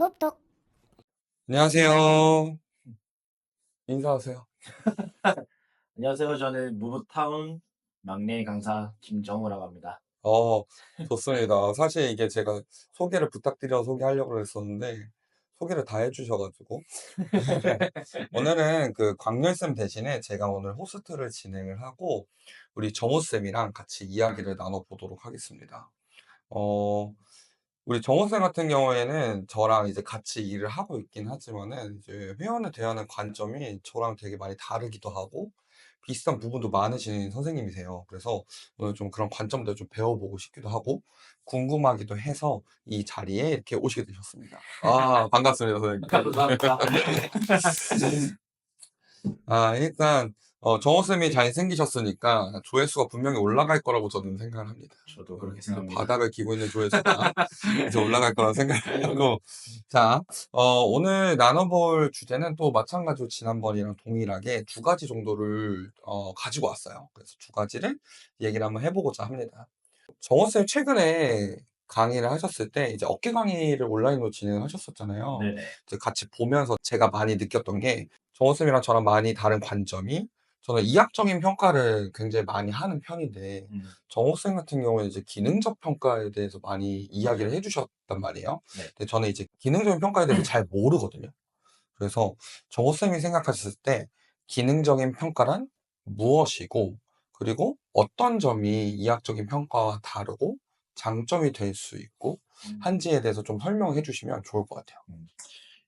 똑똑. 안녕하세요. 인사하세요. 안녕하세요. 저는 무브타운 막내 강사 김정우라고 합니다. 어, 좋습니다. 사실 이게 제가 소개를 부탁드려 소개하려고 했었는데, 소개를 다 해주셔가지고. 오늘은 그 광렬쌤 대신에 제가 오늘 호스트를 진행을 하고, 우리 정호쌤이랑 같이 이야기를 나눠보도록 하겠습니다. 어, 우리 정호쌤 같은 경우에는 저랑 이제 같이 일을 하고 있긴 하지만은, 이제 회원을 대하는 관점이 저랑 되게 많이 다르기도 하고, 비슷한 부분도 많으신 선생님이세요. 그래서 오늘 좀 그런 관점들 좀 배워보고 싶기도 하고, 궁금하기도 해서 이 자리에 이렇게 오시게 되셨습니다. 아, 반갑습니다, 선생님. 감사합니다. 일단, 정호쌤이 잘생기셨으니까 조회수가 분명히 올라갈 거라고 저는 생각을 합니다. 저도 그렇게 생각합니다. 바닥을 기고 있는 조회수가 이제 올라갈 거라고 생각을 하고. 자, 오늘 나눠볼 주제는 또 마찬가지로 지난번이랑 동일하게 두 가지 정도를 가지고 왔어요. 그래서 두 가지를 얘기를 한번 해보고자 합니다. 정호쌤 최근에 강의를 하셨을 때 이제 어깨 강의를 온라인으로 진행하셨었잖아요. 네네. 이제 같이 보면서 제가 많이 느꼈던 게 정호쌤이랑 저랑 많이 다른 관점이, 저는 이학적인 평가를 굉장히 많이 하는 편인데 정호쌤 같은 경우는 이제 기능적 평가에 대해서 많이 이야기를 맞아요. 해주셨단 말이에요. 네. 근데 저는 이제 기능적인 평가에 대해서 잘 모르거든요. 그래서 정호쌤이 생각하셨을 때 기능적인 평가란 무엇이고, 그리고 어떤 점이 이학적인 평가와 다르고 장점이 될 수 있고 한지에 대해서 좀 설명해 주시면 좋을 것 같아요.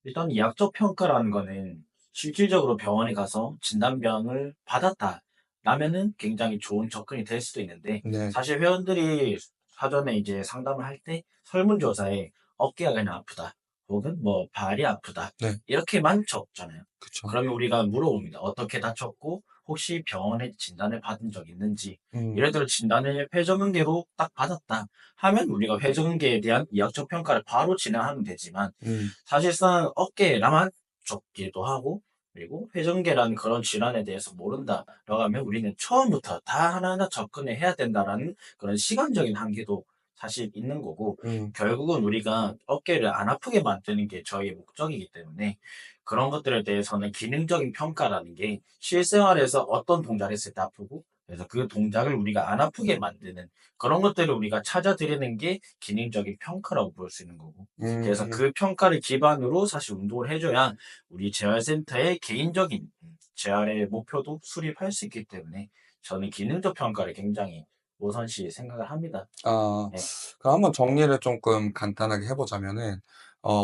일단 이학적 평가라는 거는 실질적으로 병원에 가서 진단병을 받았다 라면은 굉장히 좋은 접근이 될 수도 있는데, 네, 사실 회원들이 사전에 이제 상담을 할 때 설문조사에 어깨가 그냥 아프다 혹은 뭐 발이 아프다 네, 이렇게만 적잖아요. 그쵸. 그러면 우리가 물어봅니다. 어떻게 다쳤고 혹시 병원에 진단을 받은 적 있는지. 음, 예를 들어 진단을 회전근개로 딱 받았다 하면 우리가 회전근개에 대한 이학적 평가를 바로 진행하면 되지만, 음, 사실상 어깨라만 적기도 하고, 그리고 회전계라는 그런 질환에 대해서 모른다라고 하면 우리는 처음부터 다 하나하나 접근을 해야 된다라는 그런 시간적인 한계도 사실 있는 거고, 음, 결국은 우리가 어깨를 안 아프게 만드는 게 저희의 목적이기 때문에 그런 것들에 대해서는 기능적인 평가라는 게 실생활에서 어떤 동작을 했을 때 아프고, 그래서 그 동작을 우리가 안 아프게 만드는 그런 것들을 우리가 찾아드리는 게 기능적인 평가라고 볼 수 있는 거고, 그래서 음. 그 평가를 기반으로 사실 운동을 해줘야 우리 재활센터의 개인적인 재활의 목표도 수립할 수 있기 때문에 저는 기능적 평가를 굉장히 우선시 생각을 합니다. 아, 네. 그럼 한번 정리를 조금 간단하게 해보자면은,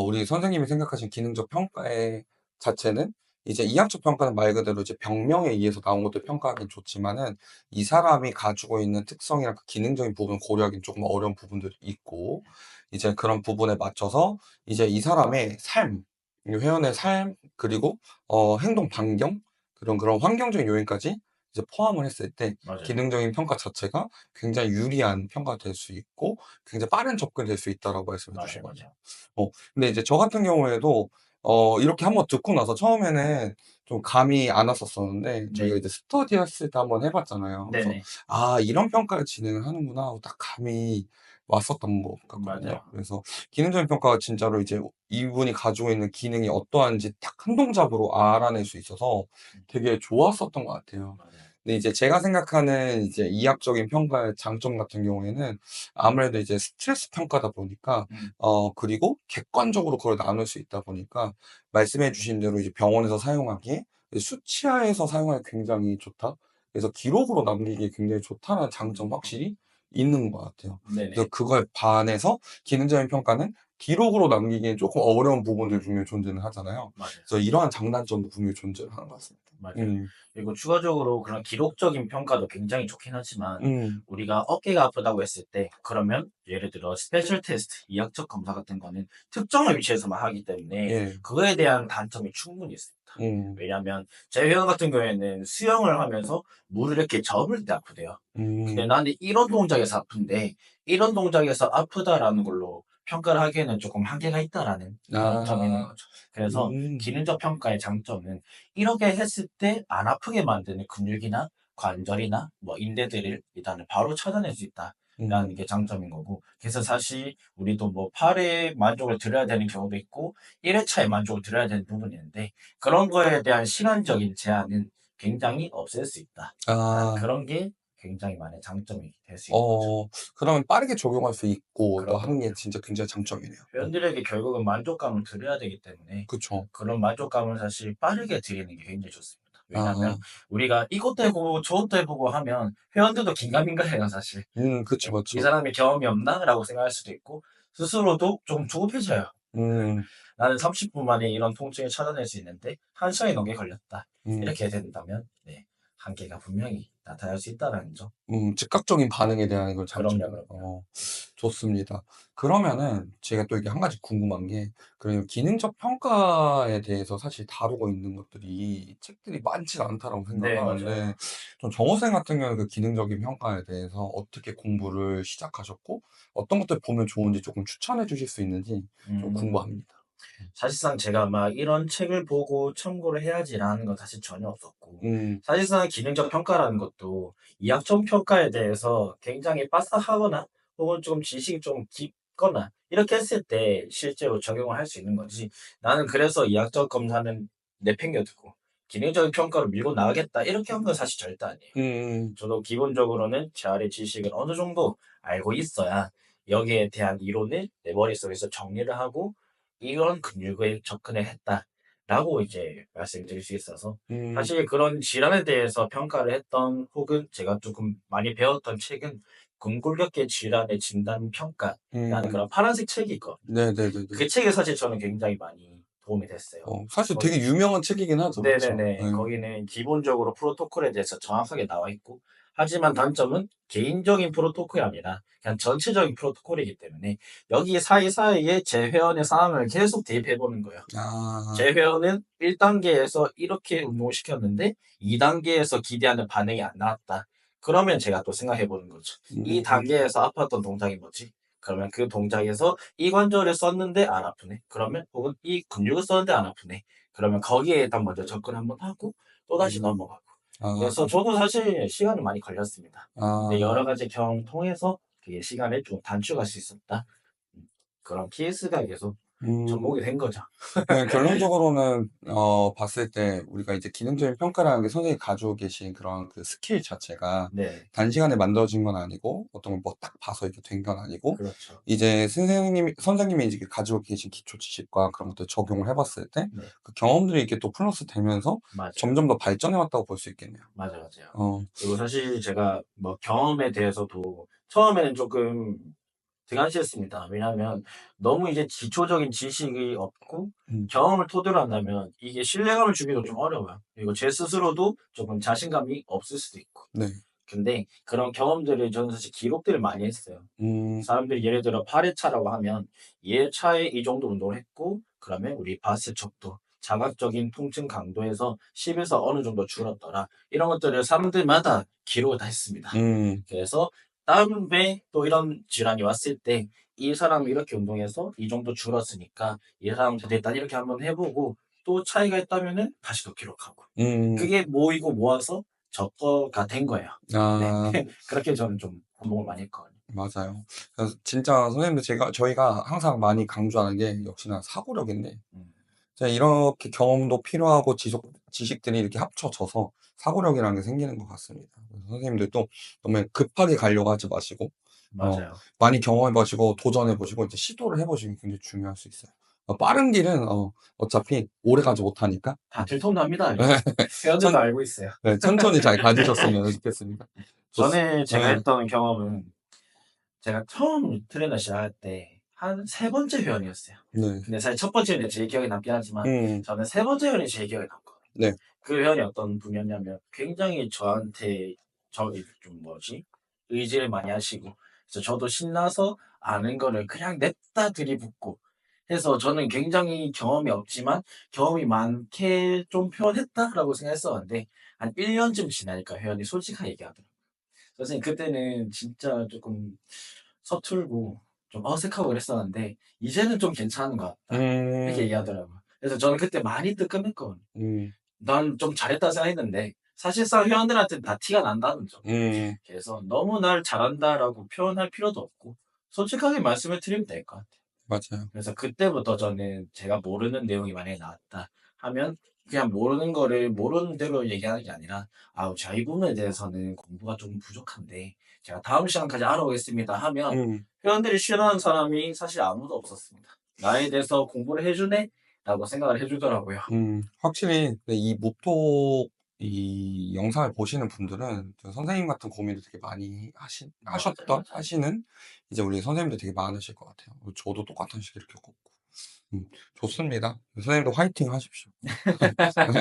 우리 선생님이 생각하신 기능적 평가의 자체는 이제 이학적 평가는 말 그대로 이제 병명에 의해서 나온 것도 평가하긴 좋지만은 이 사람이 가지고 있는 특성이랑 그 기능적인 부분을 고려하기는 조금 어려운 부분들이 있고, 이제 그런 부분에 맞춰서 이제 이 사람의 삶, 이 회원의 삶, 그리고 행동 반경, 그런 환경적인 요인까지 이제 포함을 했을 때 맞아요. 기능적인 평가 자체가 굉장히 유리한 평가가 될 수 있고 굉장히 빠른 접근이 될 수 있다라고 말씀해 주신 맞아요. 거죠. 맞아요. 근데 이제 저 같은 경우에도 이렇게 한번 듣고 나서 처음에는 좀 감이 안 왔었었는데 저희가 네. 이제 스터디했을 때 한번 해봤잖아요. 그래서 네네. 아, 이런 평가를 진행을 하는구나 하고 딱 감이 왔었던 것 같거든요. 맞아요. 그래서 기능적인 평가가 진짜로 이제 이분이 가지고 있는 기능이 어떠한지 딱 한 동작으로 알아낼 수 있어서 되게 좋았었던 것 같아요. 맞아요. 근데 이제 제가 생각하는 이제 이학적인 평가의 장점 같은 경우에는 아무래도 이제 스트레스 평가다 보니까 음. 그리고 객관적으로 그걸 나눌 수 있다 보니까 말씀해 주신 대로 이제 병원에서 사용하기에 수치화해서 사용하기 굉장히 좋다. 그래서 기록으로 남기기 굉장히 좋다는 장점 확실히 있는 것 같아요. 그래서 네네. 그거에 반해서 기능적인 평가는 기록으로 남기기엔 조금 어려운 부분들이 분명히 존재는 하잖아요. 맞아요. 그래서 이러한 장단점도 분명히 존재를 하는 것 같습니다. 맞아요. 그리고 추가적으로 그런 기록적인 평가도 굉장히 좋긴 하지만, 음, 우리가 어깨가 아프다고 했을 때 그러면 예를 들어 스페셜 테스트, 이학적 검사 같은 거는 특정한 위치에서만 하기 때문에 예, 그거에 대한 단점이 충분히 있습니다. 음, 왜냐하면 제 회원 같은 경우에는 수영을 하면서 물을 이렇게 접을 때 아프대요. 근데 음, 나는 이런 동작에서 아픈데 이런 동작에서 아프다라는 걸로 평가를 하기에는 조금 한계가 있다라는 그런 점이 있는 아, 거죠. 그래서 음, 기능적 평가의 장점은 이렇게 했을 때 안 아프게 만드는 근육이나 관절이나 뭐 인대들을 일단은 바로 찾아낼 수 있다. 라는 게 장점인 거고. 그래서 사실 우리도 뭐 8회 만족을 드려야 되는 경우도 있고 1회차에 만족을 드려야 되는 부분이 있는데 그런 거에 대한 시간적인 제한은 굉장히 없앨 수 있다. 라는 아. 그런 게 굉장히 많은 장점이 될 수 있는 거죠. 어 그러면 빠르게 적용할 수 있고 또 하는 게 그럼요. 진짜 굉장히 장점이네요. 회원들에게 결국은 만족감을 드려야 되기 때문에 그쵸. 그런 만족감을 사실 빠르게 드리는 게 굉장히 좋습니다. 왜냐하면 아. 우리가 이것도 해보고 저것도 해보고 하면 회원들도 긴가민가해요 사실. 그쵸, 네. '이 그쵸. 사람이 경험이 없나?'라고 생각할 수도 있고 스스로도 좀 조급해져요. 음. '나는 30분 만에 이런 통증을 찾아낼 수 있는데 1시간이 넘게 걸렸다.' 음. 이렇게 된다면 네 한계가 분명히 나타날 수 있다라는 점. 즉각적인 반응에 대한 그 그럼요, 장점. 그럼요. 좋습니다. 그러면은 제가 또 이게 한 가지 궁금한 게 그 기능적 평가에 대해서 사실 다루고 있는 것들이 책들이 많지 않다라고 생각을 네 하는데 맞아요. 좀 정호생 같은 경우는 그 기능적인 평가에 대해서 어떻게 공부를 시작하셨고 어떤 것들 보면 좋은지 조금 추천해 주실 수 있는지 좀 음. 궁금합니다. 사실상 제가 막 '이런 책을 보고 참고를 해야지.'라는 건 사실 전혀 없었고 음. 사실상 기능적 평가라는 것도 이학적 평가에 대해서 굉장히 빠삭하거나 혹은 좀 지식이 좀 깊거나 이렇게 했을 때 실제로 적용을 할 수 있는 거지 나는 그래서 이학적 검사는 내팽겨 두고 '기능적인 평가로 밀고 나가겠다.' 이렇게 한 건 사실 절대 아니에요. 음음. 저도 기본적으로는 제 아래 지식을 어느 정도 알고 있어야 여기에 대한 이론을 내 머릿속에서 정리를 하고 '이런 근육에 접근을 했다.'라고 이제 말씀드릴 수 있어서 음. 사실 그런 질환에 대해서 평가를 했던 혹은 제가 쪼끔 많이 배웠던 책은 근골격계 질환의 진단 평가라는 음. 그런 파란색 책이 있거든요. 네네네네. 그 책이 사실 저는 굉장히 많이 도움이 됐어요. 사실 거기 되게 유명한 책이긴 하죠. 그쵸? 네네네. 예. 거기는 기본적으로 프로토콜에 대해서 정확하게 나와 있고 하지만 단점은 개인적인 프로토콜이 아니라 그냥 전체적인 프로토콜이기 때문에 여기 사이사이에 제 회원의 상황을 계속 대입해 보는 거예요. 아. 제 회원은 1 단계에서 이렇게 운동을 시켰는데 2 단계에서 기대하는 반응이 안 나왔다. 그러면 제가 또 생각해 보는 거죠. 이 음. 단계에서 아팠던 동작이 뭐지? 그러면 그 동작에서 이 관절을 썼는데 안 아프네. 그러면 혹은 이 근육을 썼는데 안 아프네. 그러면 거기에 일단 먼저 접근 한번 하고 또다시 음. 넘어가고. 그래서 아. 저도 사실 시간은 많이 걸렸습니다. 근데 아. 여러 가지 경험 통해서 그게 시간을 좀 단축할 수 있었다. 음. 그런 케이스가 계속 음. 접목이 된 거죠. 네, 결론적으로는 봤을 때 우리가 이제 기능적인 평가라는 게 선생님이 가지고 계신 그런 그 스킬 자체가 네. 단시간에 만들어진 건 아니고 어떤 걸 뭐 딱 봐서 이렇게 된 건 아니고 그렇죠. 이제 선생님이 이제 가지고 계신 기초 지식과 그런 것들을 적용을 해 봤을 때 네. 그 경험들이 이렇게 또 플러스 되면서 맞아요. 점점 더 발전해 왔다고 볼 수 있겠네요. 맞아요. 어. 그리고 사실 제가 뭐 경험에 대해서도 처음에는 쪼끔 등한시했습니다. 왜냐하면 너무 이제 기초적인 지식이 없고 음. 경험을 토대로 한다면 이게 신뢰감을 주기도 좀 어려워요. 그리고 제 스스로도 조금 자신감이 없을 수도 있고. 네. 근데 그런 경험들을 저는 사실 기록들을 많이 했어요. 음. 사람들이 예를 들어 8 회차라고 하면 2 회차에 이 정도 운동을 했고 그러면 우리 봤을 척도 자각적인 통증 강도에서 10 에서 어느 정도 줄었더라. 이런 것들을 사람들마다 기록을 다 했습니다. 음. 그래서 다음에 또 이런 질환이 왔을 때 이 사람이 이렇게 운동해서 이 정도 줄었으니까 이 사람도 일단 이렇게 한번 해 보고 또 차이가 있다면은 다시 또 기록하고. 음. 그게 모이고 모아서 저거가 된 거예요. 네. 아. 그렇게 저는 좀 운동을 많이 했거든요. 맞아요. 그래서 진짜 선생님들 저희가 항상 많이 강조하는 게 역시나 사고력인데 음. 제가 이렇게 경험도 필요하고 지식들이 이렇게 합쳐져서 사고력이라는 게 생기는 것 같습니다. 그래서 선생님들도 너무 급하게 가려고 하지 마시고 어 맞아요. 많이 경험해 보시고 도전해 보시고 이제 시도를 해 보시는 게 굉장히 중요할 수 있어요. 빠른 길은 어차피 오래가지 못하니까 다 들통납니다 이거. 회원들도 천 알고 있어요. 네, 천천히 잘 가지셨으면 좋겠습니다. 전에 제가 네. 했던 경험은 제가 처음 트레이너 시작할 때 한 세 번째 회원이었어요. 네. 근데 사실 첫 번째 회원이 제일 기억에 남긴 하지만 음. 저는 세 번째 회원이 제일 기억에 남거든요. 네. 그 회원이 어떤 분이었냐면 굉장히 저한테 좀 뭐지? 의지를 많이 하시고 그래서 저도 신나서 아는 거를 그냥 냅다 들이붓고 해서 저는 굉장히 경험이 없지만 '경험이 많게 좀 표현했다.'라고 생각했었는데 한 1 년쯤 지나니까 회원이 솔직하게 얘기하더라고요. "선생님 그때는 진짜 쪼끔 서툴고 좀 어색하고 그랬었는데 이제는 좀 괜찮은 것 같다." 이렇게 음. 얘기하더라고요. 그래서 저는 그때 많이 뜨끔했거든요. 음. '난 좀 잘했다.' 생각했는데 사실상 회원들한테는 다 티가 난다는 점. 음. 그래서 너무 날 잘한다라고 표현할 필요도 없고 솔직하게 말씀을 드리면 될 것 같아요. 맞아요. 그래서 그때부터 저는 제가 모르는 내용이 만약에 나왔다 하면 그냥 모르는 거를 모르는 대로 얘기하는 게 아니라 "아 제가 이 부분에 대해서는 공부가 좀 부족한데 제가 다음 시간까지 알아보겠습니다." 하면 음. 회원들이 싫어하는 사람이 사실 아무도 없었습니다. '나에 대해서 공부를 해 주네.'라고 생각을 해 주더라고요. 확실히 이 모토 이 영상을 보시는 분들은 저 선생님 같은 고민을 되게 많이 맞아요, 하셨던 맞아요. 하시는 이제 우리 선생님들 되게 많으실 것 같아요. 저도 똑같은 시기를 겪었고. 음 좋습니다. 선생님도 화이팅 하십시오.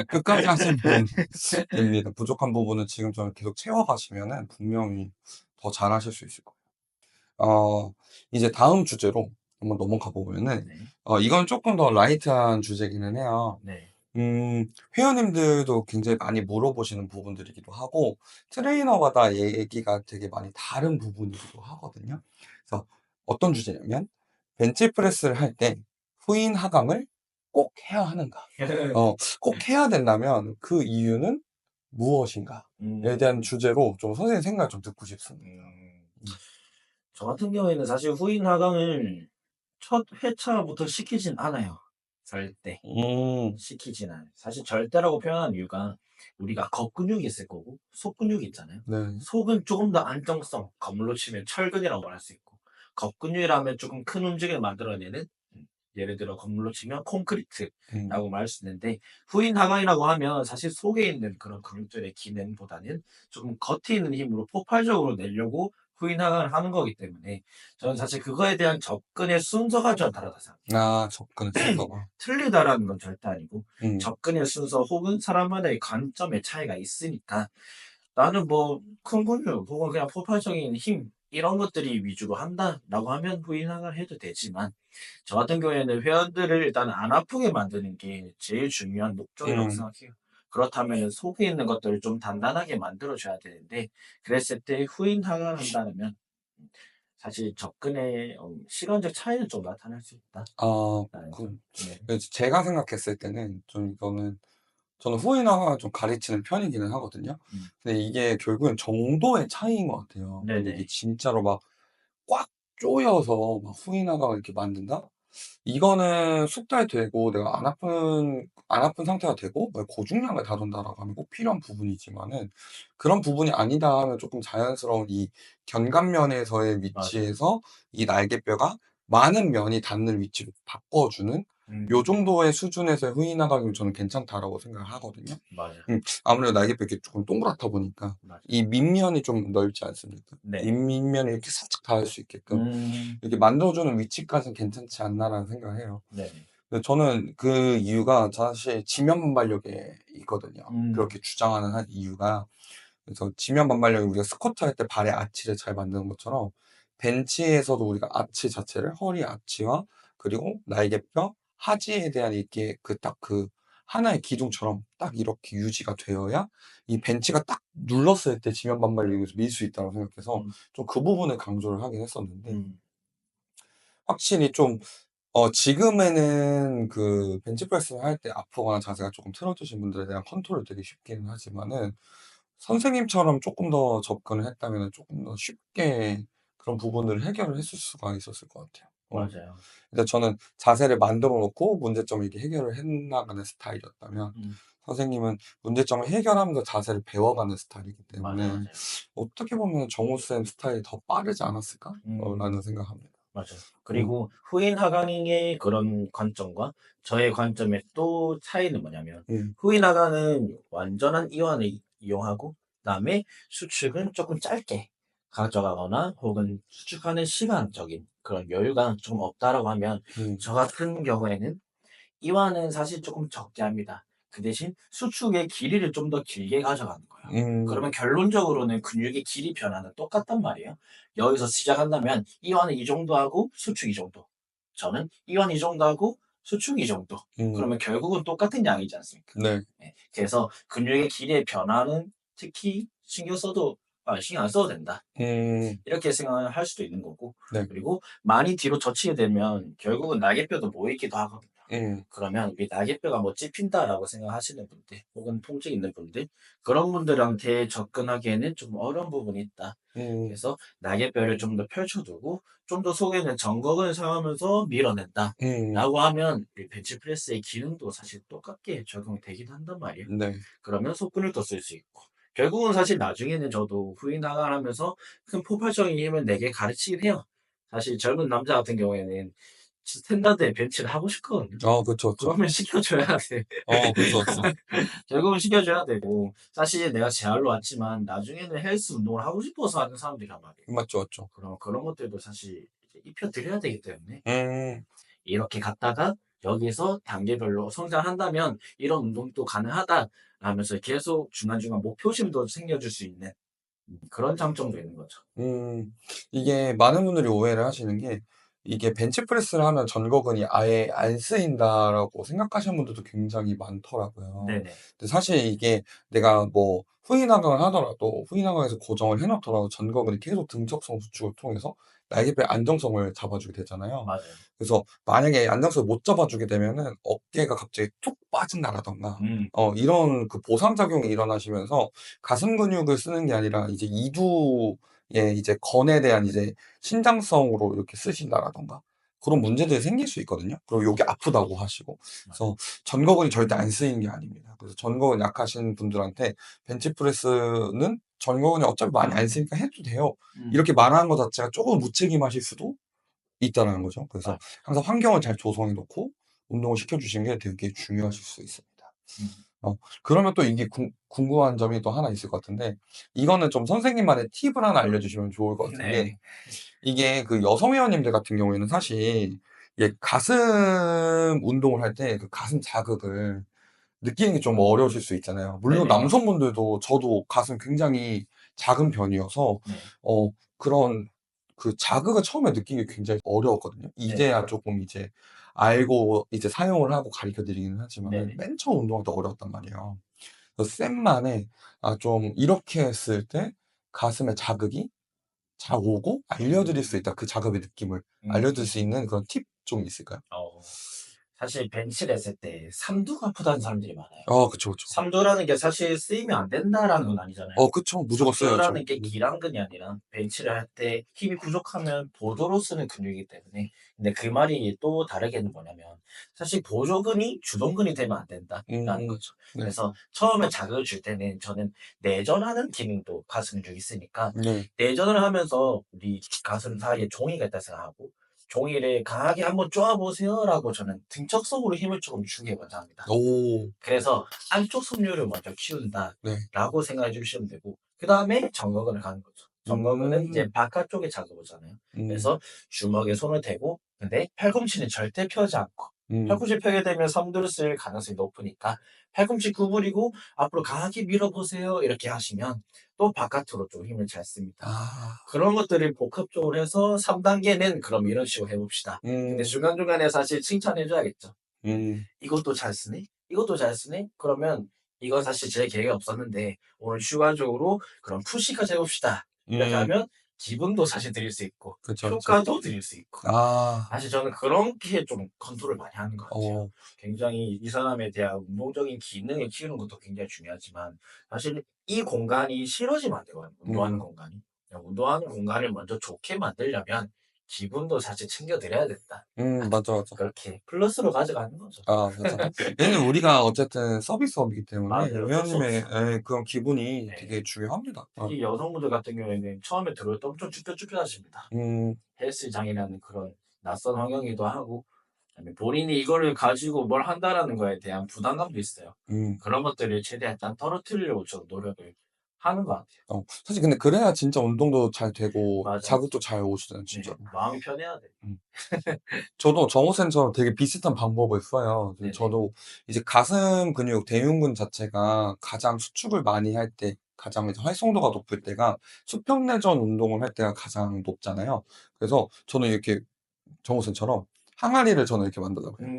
끝까지 하시면 됩니다. 부족한 부분은 지금처럼 계속 채워가시면은 분명히 더 잘하실 수 있을 거예요. 이제 다음 주제로 한번 넘어가 보면은 네. 이건 조금 더 라이트한 주제기는 해요. 네. 회원님들도 굉장히 많이 물어보시는 부분들이기도 하고 트레이너마다 얘기가 되게 많이 다른 부분이기도 하거든요. 그래서 어떤 주제냐면 벤치프레스를 할 때 후인 하강을 꼭 해야 하는가? 꼭 해야 된다면 그 이유는 무엇인가에 대한 음. 주제로 좀 선생님 생각을 좀 듣고 싶습니다. 음. 음. 저 같은 경우에는 사실 후인 하강을 첫 회차부터 시키진 않아요. 절대. 음. 시키진 않아요. 사실 절대라고 표현한 이유가 우리가 겉근육이 있을 거고 속근육이 있잖아요. 네. 속은 조금 더 안정성, 거물로 치면 철근이라고 말할 수 있고 겉근육이라면 조금 큰 움직임을 만들어내는 예를 들어 건물로 치면 음. 콘크리트라고 말할 수 있는데 후인 하강이라고 하면 사실 속에 있는 그런 근육들의 기능보다는 조금 겉에 있는 힘으로 폭발적으로 내려고 후인 하강을 하는 거기 때문에 저는 사실 그거에 대한 접근의 순서가 좀 다르다 생각해요. 아 접근의 순서가. 틀리다라는 건 절대 아니고 음. 접근의 순서 혹은 사람마다의 관점의 차이가 있으니까 나는 뭐 큰 근육 혹은 그냥 폭발적인 힘 이런 것들이 위주로 한다라고 하면 후인 하강을 해도 되지만 저 같은 경우에는 회원들을 일단 안 아프게 만드는 게 제일 중요한 목적이라고 음. 생각해요. 그렇다면 속에 있는 것들을 좀 단단하게 만들어 줘야 되는데 그랬을 때 후인 하강을 한다면 사실 접근의 시간적 차이는 좀 나타날 수 아 있다라는 점. 그 네. 그래서 제가 생각했을 때는 좀 이거는 저는 후인화가 좀 가르치는 편이기는 하거든요. 음. 근데 이게 결국엔 정도의 차이인 것 같아요. 근데 이게 네네. 진짜로 막 꽉 조여서 막 후인화가 이렇게 만든다? 이거는 숙달되고 내가 안 아픈 상태가 되고 고중량을 다룬다라고 하면 꼭 필요한 부분이지만은 그런 부분이 아니다 하면 조금 자연스러운 이 견갑면에서의 맞아요. 위치에서 이 날개뼈가 많은 면이 닿는 위치로 바꿔주는 요 음. 정도의 수준에서의 후인 하강이면 저는 괜찮다라고 생각을 하거든요. 맞아요. 아무래도 날개뼈 이렇게 조금 동그랗다 보니까 맞아요. 이 밑면이 좀 넓지 않습니까? 이 네네. 밑면이 이렇게 살짝 닿을 수 있게끔 음. 이렇게 만들어주는 위치까지는 괜찮지 않나라는 생각을 해요. 네네. 근데 저는 그 이유가 사실 지면 반발력에 있거든요. 음. 그렇게 주장하는 한 이유가 그래서 지면 반발력이 우리가 스쿼트 할 때 발의 아치를 잘 만드는 것처럼 벤치에서도 우리가 아치 자체를 허리 아치와 그리고 날개뼈 하지에 대한 이게 그 하나의 기둥처럼 딱 이렇게 유지가 되어야 이 벤치가 딱 눌렀을 때 지면 반발력에서 밀 수 있다고 생각해서 음. 좀 그 부분을 강조를 하긴 했었는데 음. 확실히 좀 지금에는 그 벤치프레스를 할 때 아프거나 자세가 조금 틀어지신 분들에 대한 컨트롤이 되게 쉽기는 하지만은 선생님처럼 쪼끔 더 접근을 했다면은 쪼끔 더 쉽게 그런 부분들을 해결을 했을 수가 있었을 것 같아요. 맞아요. 근데 저는 자세를 만들어 놓고 문제점을 이렇게 해결을 해 나가는 스타일이었다면 음. 선생님은 문제점을 해결하면서 자세를 배워가는 스타일이기 맞아요, 때문에 맞아요. 어떻게 보면 정우쌤 스타일이 더 빠르지 않았을까? 라는 음. 생각합니다. 맞아요. 음. 그리고 후인 하강의 그런 관점과 저의 관점의 또 차이는 뭐냐면 음. 후인 하강은 완전한 이완을 이용하고 그다음에 수축은 쪼끔 짧게 가져가거나 혹은 수축하는 시간적인 그런 여유가 좀 없다라고 하면 음. 저 같은 경우에는 이완은 사실 조금 적게 합니다. 그 대신 수축의 길이를 좀 더 길게 가져가는 거예요. 음. 그러면 결론적으로는 근육의 길이 변화는 똑같단 말이에요. 여기서 시작한다면 이완은 이 정도 하고 수축 이 정도. 저는 이완 이 정도 하고 수축 이 정도. 음. 그러면 결국은 똑같은 양이지 않습니까? 네. 네. 그래서 근육의 길이의 변화는 특히 신경 안 써도 된다. 음. 이렇게 생각을 할 수도 있는 거고 네. 그리고 많이 뒤로 젖히게 되면 결국은 날개뼈도 모이기도 하거든요. 그러면 이 날개뼈가 뭐 찝힌다라고 생각하시는 분들 혹은 통증 있는 분들 그런 분들한테 접근하기에는 좀 어려운 부분이 있다. 음, 그래서 날개뼈를 좀 더 펼쳐두고 좀 더 속에는 정각을 사용하면서 밀어낸다. 음, 라고 하면 이 벤치프레스의 기능도 사실 똑같게 적용이 되긴 한단 말이에요. 네. 그러면 속근을 더 쓸 수 있고. 결국은 사실 나중에는 저도 후위 나가면서 큰 폭발적인 힘을 내게 가르치긴 해요. 사실 젊은 남자 같은 경우에는 스탠다드에 벤치를 하고 싶거든요. 그쵸, 그쵸. 그러면 시켜줘야 돼. 그쵸, 그쵸. 결국은 시켜줘야 되고 사실 내가 재활로 왔지만 나중에는 헬스 운동을 하고 싶어서 하는 사람들이란 말이에요. 맞죠, 맞죠. 그럼 그런 것들도 사실 이제 입혀 드려야 되기 때문에 음, 이렇게 갔다가 여기서 단계별로 성장한다면 이런 운동도 가능하다 라면서 계속 중간중간 목표심도 생겨줄 수 있는 그런 장점도 있는 거죠. 음, 이게 많은 분들이 오해를 하시는 게, 이게 벤치프레스를 하면 전거근이 아예 안 쓰인다라고 생각하시는 분들도 굉장히 많더라고요. 네네. 근데 사실 이게 내가 뭐 후인하강을 하더라도, 후인하강에서 고정을 해놓더라도 전거근이 계속 등척성 수축을 통해서 날개뼈의 안정성을 잡아주게 되잖아요. 맞아요. 그래서 만약에 안정성을 못 잡아주게 되면은 어깨가 갑자기 툭 빠진다라던가, 음. 이런 그 보상작용이 일어나시면서 가슴 근육을 쓰는 게 아니라 이제 이두의 이제 건에 대한 이제 신장성으로 이렇게 쓰신다라던가 그런 문제들이 생길 수 있거든요. 그리고 요게 아프다고 하시고. 맞아요. 그래서 전거근이 절대 안 쓰이는 게 아닙니다. 그래서 전거근 약하신 분들한테 벤치프레스는 전거근이 어차피 많이 안 쓰니까 해도 돼요. 음. 이렇게 말하는 것 자체가 조금 무책임하실 수도 있다라는 거죠. 그래서 맞아요. 항상 환경을 잘 조성해 놓고 운동을 시켜 주시는 게 되게 중요하실 수 있습니다. 음. 어 그러면 또 이게 궁금한 점이 또 하나 있을 것 같은데, 이거는 좀 선생님만의 팁을 하나 알려주시면 좋을 것 같은 게, 네. 이게 그 여성 회원님들 같은 경우에는 사실 이게 가슴 운동을 할 때 그 가슴 자극을 느끼는 게 좀 어려우실 수 있잖아요. 물론 네네. 남성분들도, 저도 가슴 굉장히 작은 편이어서 네. 그런 그 자극을 처음에 느끼기 굉장히 어려웠거든요. 네. 이제야 쪼끔 이제 알고 이제 사용을 하고 가르쳐 드리기는 하지만은 네네. 맨 처음 운동할 때 어려웠단 말이에요. 그래서 쌤만의 좀 이렇게 했을 때 가슴에 자극이 잘 오고 알려드릴 수 음. 있다. 그 자극의 느낌을 알려줄 음. 수 있는 그런 팁 좀 있을까요? 어. 사실 벤치를 했을 때 삼두가 아프다는 사람들이 많아요. 그쵸, 그쵸. 삼두라는 게 사실 쓰이면 안 된다라는 건 아니잖아요. 그쵸. 무조건 써야죠. 삼두라는 게 기랑근이 아니라 벤치를 할 때 힘이 부족하면 보조로 쓰는 근육이기 때문에 근데 그 말이 또 다르게는 뭐냐면 사실 보조근이 주동근이 되면 안 된다라는 음. 거죠. 네. 그래서 처음에 자극을 줄 때는 저는 내전하는 기능도 가슴 근육이 있으니까 네. 내전을 하면서 우리 가슴 사이에 종이가 있다 생각하고 "종이를 강하게 한번 쪼아 보세요."라고 저는 등척성으로 힘을 조금 주게 먼저 합니다. 오. 그래서 '안쪽 섬유를 먼저 네. 키운다.'라고 생각해 주시면 되고 그다음에 정거근을 가는 거죠. 정거근은 이제 음. 바깥쪽에 자극 오잖아요. 음. 그래서 주먹에 손을 대고 근데 팔꿈치는 절대 펴지 않고 음. 팔꿈치 펴게 되면 삼두를 쓸 가능성이 높으니까 "팔꿈치 구부리고 앞으로 강하게 밀어 보세요." 이렇게 하시면 또 바깥으로 좀 힘을 잘 씁니다. 아. 그런 것들을 복합적으로 해서 3 단계는 그럼 이런 식으로 해 봅시다. 근데 음. 중간중간에 사실 칭찬해 줘야겠죠. 음. "이것도 잘 쓰네. 이것도 잘 쓰네." 그러면 "이건 사실 제 계획이 없었는데 오늘 휴가적으로 그럼 푸시까지 해 봅시다." 이렇게 음. 하면 기분도 사실 드릴 수 있고 그쵸, 그쵸. 효과도 드릴 수 있고 아. 사실 저는 그렇게 좀 컨트롤을 많이 하는 것 같아요. 어. 굉장히 이 사람에 대한 운동적인 기능을 키우는 것도 굉장히 중요하지만 사실 이 공간이 싫어지면 안 되거든요, 운동하는 음. 공간이. 운동하는 공간을 먼저 좋게 만들려면 기분도 사실 챙겨 드려야 된다. 맞아, 맞아. 그렇게 플러스로 가져가는 거죠. 맞아. 얘는 우리가 어쨌든 서비스업이기 때문에 맞아요. 어쩔 수 회원님의 없어. 그런 기분이 네. 되게 중요합니다. 특히 여성분들 같은 경우에는 처음에 들어올 때 엄청 쭈뼛쭈뼛하십니다. 음. 헬스장이라는 그런 낯선 환경이기도 하고 그다음에 본인이 이거를 가지고 뭘 한다라는 거에 대한 부담감도 있어요. 음. 그런 것들을 최대한 일단 떨어뜨리려고 좀 노력을 하는 것 같아요. 사실 근데 그래야 진짜 운동도 잘 되고 맞아요. 자극도 잘 오시잖아요, 네. 진짜로. 마음이 편해야 돼요. 음. 저도 정호쌤처럼 되게 비슷한 방법을 써요. 네네. 저도 이제 가슴 근육, 대흉근 자체가 가장 수축을 많이 할 때, 가장 이제 활성도가 높을 때가 수평내전 운동을 할 때가 가장 높잖아요. 그래서 저는 이렇게 정호쌤처럼 항아리를 저는 이렇게 만들려고 해요.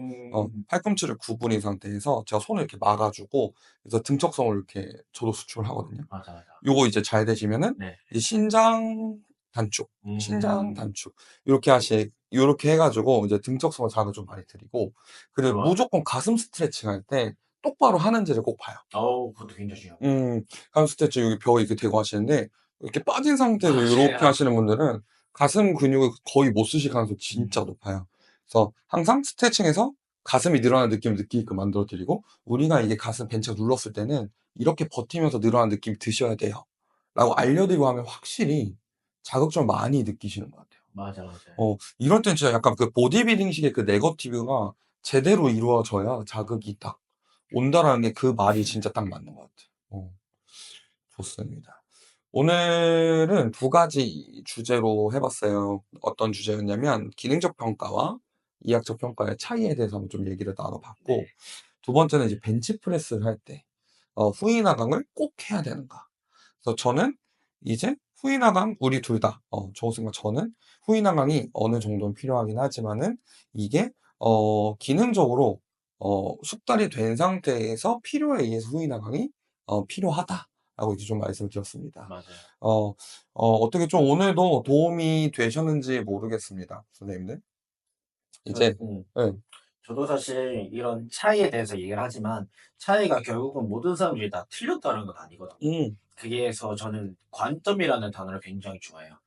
팔꿈치를 구부린 상태에서 제가 손을 이렇게 막아 주고, 그래서 등척성을 이렇게 저도 수축을 하거든요. 맞아, 맞아. 요거 이제 잘 되시면은 네. 이제 신장 단축, 신장 음. 단축 요렇게 하시 요렇게 해 가지고 이제 등적성을 자극을 좀 많이 드리고, 그리고 좋아요. 무조건 가슴 스트레칭 할 때 똑바로 하는지를 꼭 봐요. 그것도 굉장히 중요합니다. 음. 가슴 스트레칭 여기 벽에 이렇게 대고 하시는데, 이렇게 빠진 상태에서 요렇게 맞아요. 하시는 분들은 가슴 근육을 거의 못 쓰실 가능성이 진짜 음. 높아요. 그래서 항상 스트레칭에서 가슴이 늘어나는 느낌을 느끼게끔 만들어 드리고, 우리가 이게 가슴 벤치가 눌렀을 때는 이렇게 버티면서 늘어나는 느낌이 드셔야 돼요, 라고 알려 드리고 하면 확실히 자극점을 많이 느끼시는 것 같아요. 맞아요. 이럴 땐 진짜 약간 그 보디빌딩식의 그 네거티브가 제대로 이루어져야 자극이 딱 온다라는 게, 그 말이 진짜 딱 맞는 것 같아요. 좋습니다. 오늘은 두 가지 주제로 해 봤어요. 어떤 주제였냐면 기능적 평가와 이학적 평가의 차이에 대해서 한번 좀 얘기를 나눠 봤고, 네. 두 번째는 이제 벤치프레스를 할 때 후인 하강을 꼭 해야 되는가. 그래서 저는 이제 후인 하강, 우리 둘 다 정우승과 저는 후인 하강이 어느 정도는 필요하긴 하지만은 이게 기능적으로 숙달이 된 상태에서 필요에 의해서 후인 하강이 필요하다라고 이제 좀 말씀을 드렸습니다. 맞아요. 어 어떻게 좀 오늘도 도움이 되셨는지 모르겠습니다, 선생님들. 저 이제 예. 저도 사실 이런 차이에 대해서 얘기를 하지만 차이가 결국은 모든 사람들이 다 틀렸다는 건 아니거든요. 음. 그래서 저는 관점이라는 단어를 굉장히 좋아해요.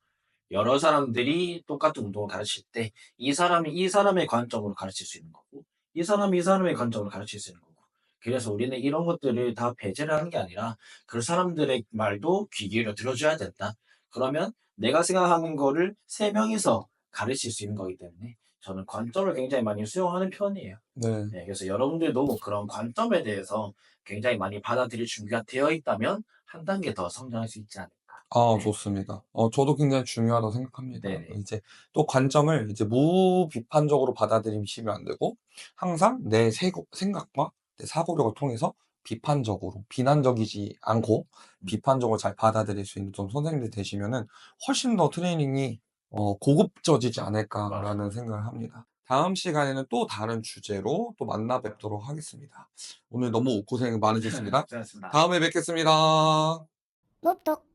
여러 사람들이 똑같은 운동을 가르칠 때 이 사람이 이 사람의 관점으로 가르칠 수 있는 거고 이 사람이 이 사람의 관점으로 가르칠 수 있는 거고 그래서 우리는 이런 것들을 다 배제를 하는 게 아니라 그 사람들의 말도 귀 기울여 들어줘야 된다. 그러면 내가 생각하는 거를 세 명이서 가르칠 수 있는 거기 때문에 저는 관점을 굉장히 많이 수용하는 편이에요. 네. 네, 그래서 여러분들도 그런 관점에 대해서 굉장히 많이 받아들일 준비가 되어 있다면 한 단계 더 성장할 수 있지 않을까. 아, 네. 좋습니다. 저도 굉장히 중요하다고 생각합니다. 네네. 이제 또 관점을 이제 무비판적으로 받아들이시면 안 되고, 항상 내 생각과 내 사고력을 통해서 비판적으로, 비난적이지 않고 음. 비판적으로 잘 받아들일 수 있는 좀 선생님들이 되시면은 훨씬 더 트레이닝이 고급져지지 않을까라는 맞아요. 생각을 합니다. 다음 시간에는 또 다른 주제로 또 만나 뵙도록 하겠습니다. 오늘 너무 고생 많으셨습니다. 고생하셨습니다. 다음에 뵙겠습니다. 목독